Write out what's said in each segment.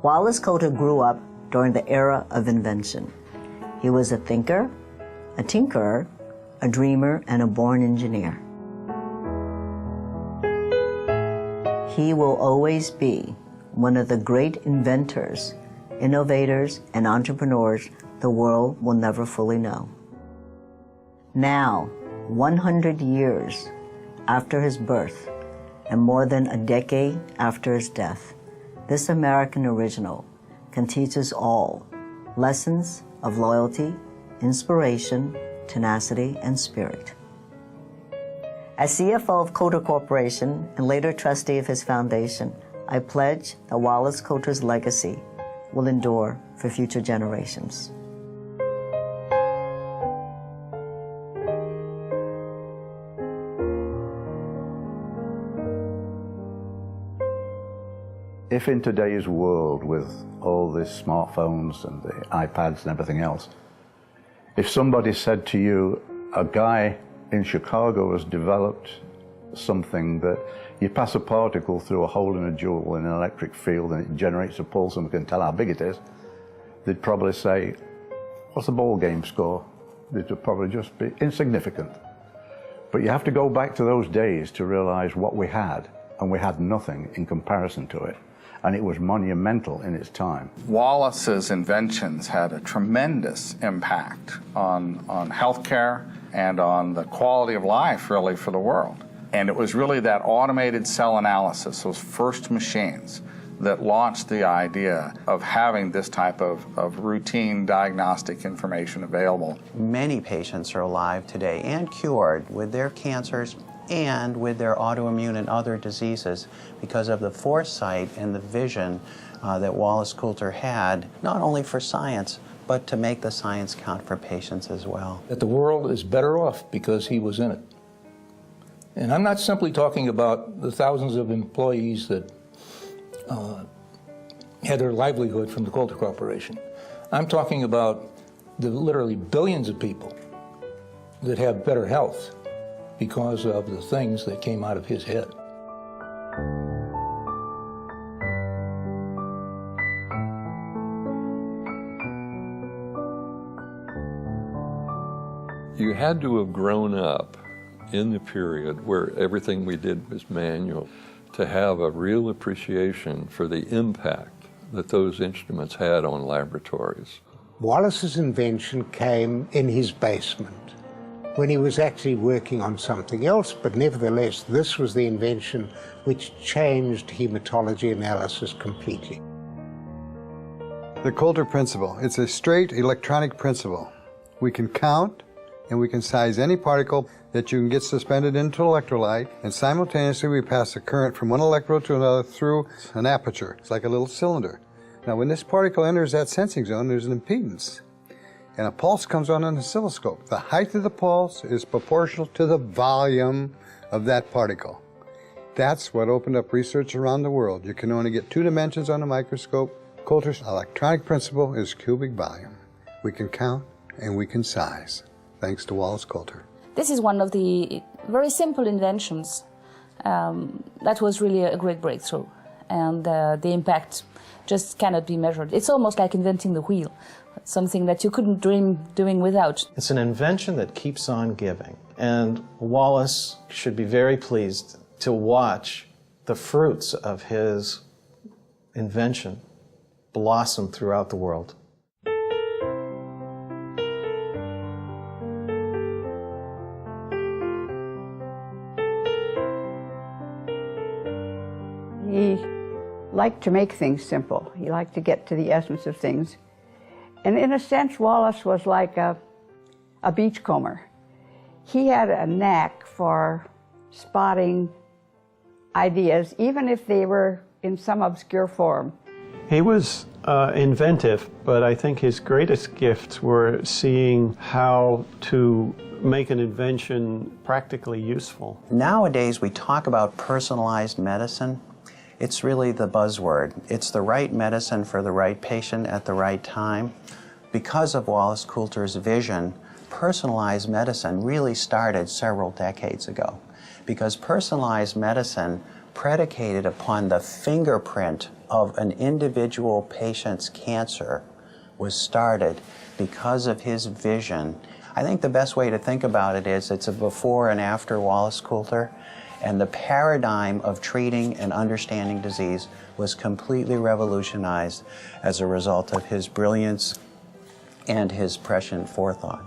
Wallace Coulter grew up during the era of invention. He was a thinker, a tinkerer, a dreamer, and a born engineer. He will always be one of the great inventors, innovators, and entrepreneurs the world will never fully know. Now, 100 years after his birth and more than a decade after his death, this American original can teach us all lessons of loyalty, inspiration, tenacity, and spirit. As CFO of Coulter Corporation and later trustee of his foundation, I pledge that Wallace Coulter's legacy will endure for future generations. If in today's world, with all these smartphones and the iPads and everything else, if somebody said to you, a guy in Chicago has developed something that you pass a particle through a hole in a jewel in an electric field and it generates a pulse and we can tell how big it is, they'd probably say, what's the ball game score? It would probably just be insignificant. But you have to go back to those days to realize what we had, and we had nothing in comparison to it. And it was monumental in its time. Wallace's inventions had a tremendous impact on healthcare and on the quality of life, really, for the world. And it was really that automated cell analysis, those first machines, that launched the idea of having this type of routine diagnostic information available. Many patients are alive today and cured with their cancers and with their autoimmune and other diseases because of the foresight and the vision that Wallace Coulter had, not only for science, but to make the science count for patients as well. That the world is better off because he was in it. And I'm not simply talking about the thousands of employees that had their livelihood from the Coulter Corporation. I'm talking about the literally billions of people that have better health because of the things that came out of his head. You had to have grown up in the period where everything we did was manual to have a real appreciation for the impact that those instruments had on laboratories. Wallace's invention came in his basement when he was actually working on something else, but nevertheless, this was the invention which changed hematology analysis completely. The Coulter principle, it's a straight electronic principle. We can count and we can size any particle that you can get suspended into electrolyte, and simultaneously we pass a current from one electrode to another through an aperture. It's like a little cylinder. Now when this particle enters that sensing zone, there's an impedance. And a pulse comes on an oscilloscope. The height of the pulse is proportional to the volume of that particle. That's what opened up research around the world. You can only get 2 dimensions on a microscope. Coulter's electronic principle is cubic volume. We can count and we can size, thanks to Wallace Coulter. This is one of the very simple inventions that was really a great breakthrough, and the impact just cannot be measured. It's almost like inventing the wheel, something that you couldn't dream doing without. It's an invention that keeps on giving, and Wallace should be very pleased to watch the fruits of his invention blossom throughout the world. He liked to make things simple. He liked to get to the essence of things. And in a sense, Wallace was like a beachcomber. He had a knack for spotting ideas, even if they were in some obscure form. He was inventive, but I think his greatest gifts were seeing how to make an invention practically useful. Nowadays, we talk about personalized medicine. It's really the buzzword. It's the right medicine for the right patient at the right time. Because of Wallace Coulter's vision, personalized medicine really started several decades ago. because personalized medicine predicated upon the fingerprint of an individual patient's cancer was started because of his vision. I think the best way to think about it is it's a before and after Wallace Coulter, and the paradigm of treating and understanding disease was completely revolutionized as a result of his brilliance and his prescient forethought.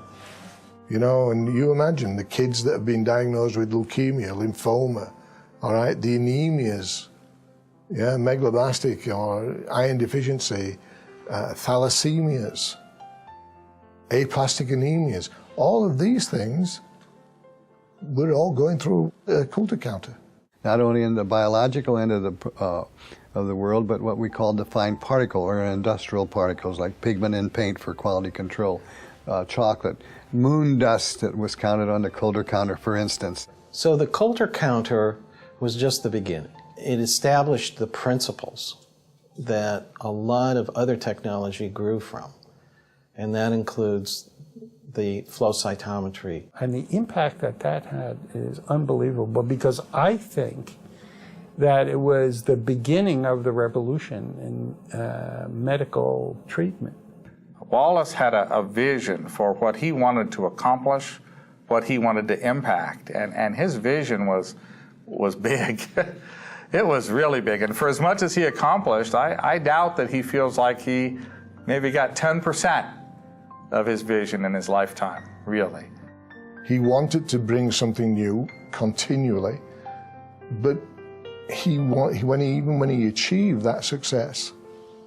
You know, and you imagine the kids that have been diagnosed with leukemia, lymphoma, all right, the anemias, yeah, megaloblastic or iron deficiency, thalassemias, aplastic anemias, all of these things, we're all going through a Coulter counter. Not only in the biological end of the world, but what we call defined particle or industrial particles like pigment in paint for quality control, chocolate, moon dust that was counted on the Coulter counter, for instance. So the Coulter counter was just the beginning. It established the principles that a lot of other technology grew from, and that includes the flow cytometry. And the impact that that had is unbelievable, because I think that it was the beginning of the revolution in medical treatment. Wallace had a vision for what he wanted to accomplish, what he wanted to impact, and his vision was big. It was really big, and for as much as he accomplished, I doubt that he feels like he maybe got 10% of his vision in his lifetime, really. He wanted to bring something new continually, but even when he achieved that success,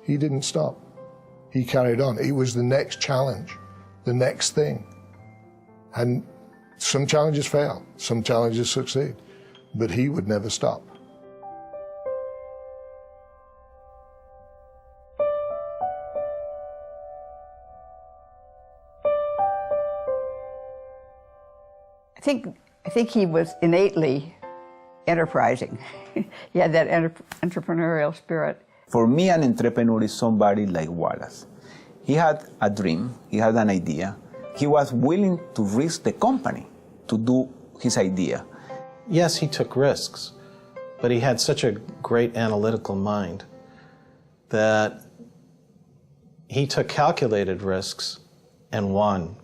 he didn't stop. He carried on. It was the next challenge, the next thing. And some challenges fail, some challenges succeed, but he would never stop. I think he was innately enterprising. He had that entrepreneurial spirit. For me, an entrepreneur is somebody like Wallace. He had a dream, he had an idea. He was willing to risk the company to do his idea. Yes, he took risks, but he had such a great analytical mind that he took calculated risks and won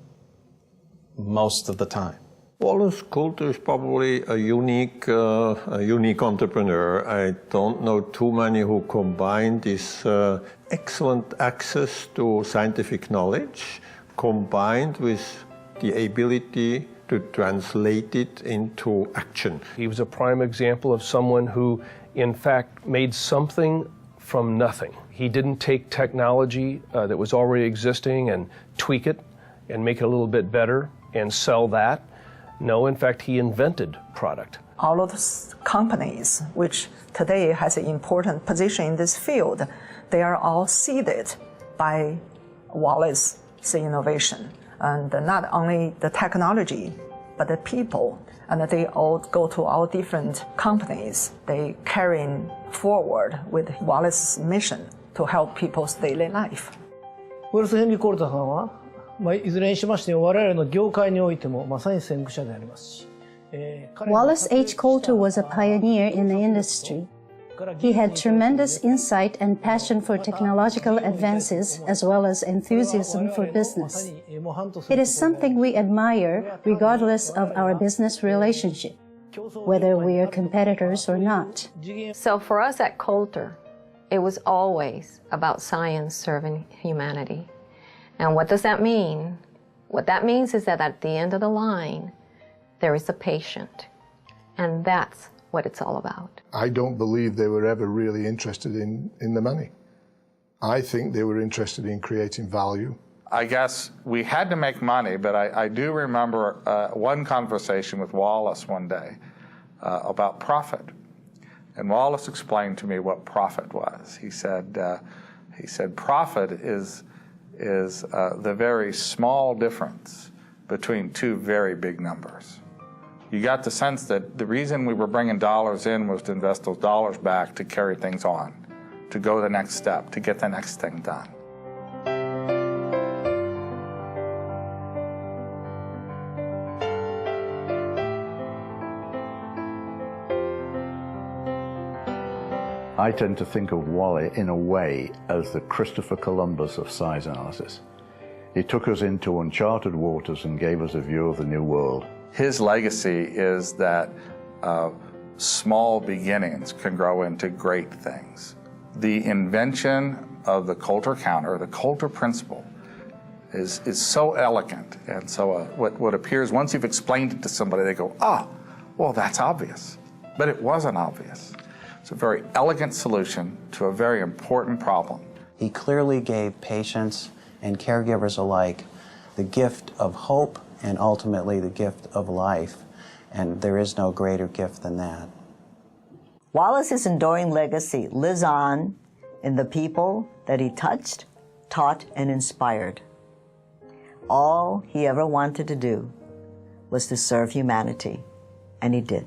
most of the time. Wallace Coulter is probably a unique entrepreneur. I don't know too many who combine this excellent access to scientific knowledge combined with the ability to translate it into action. He was a prime example of someone who, in fact, made something from nothing. He didn't take technology that was already existing and tweak it and make it a little bit better and sell that. No, in fact, he invented product. All of those companies, which today has an important position in this field, they are all seeded by Wallace's innovation. And not only the technology, but the people. And they all go to all different companies. They carrying forward with Wallace's mission to help people's daily life. ウォルス・ヘンリー・コルタさんはいずれにしましても我々の業界においてもまさに先駆者でありますし。Wallace H. Coulter was a pioneer in the industry. He had tremendous insight and passion for technological advances as well as enthusiasm for business. It is something we admire regardless of our business relationship, whether we are competitors or not. So for us at Coulter, it was always about science serving humanity. And what does that mean? What that means is that at the end of the line, there is a patient. And that's what it's all about. I don't believe they were ever really interested in the money. I think they were interested in creating value. I guess we had to make money, but I do remember one conversation with Wallace one day about profit. And Wallace explained to me what profit was. He said profit is the very small difference between two very big numbers. You got the sense that the reason we were bringing dollars in was to invest those dollars back to carry things on, to go the next step, to get the next thing done. I tend to think of Wally in a way as the Christopher Columbus of size analysis. He took us into uncharted waters and gave us a view of the new world. His legacy is that small beginnings can grow into great things. The invention of the Coulter counter, the Coulter principle, is so elegant, and so what appears, once you've explained it to somebody, they go, ah, well, that's obvious. But it wasn't obvious. It's a very elegant solution to a very important problem. He clearly gave patients and caregivers alike the gift of hope and ultimately the gift of life, and there is no greater gift than that. Wallace's enduring legacy lives on in the people that he touched, taught, and inspired. All he ever wanted to do was to serve humanity, and he did.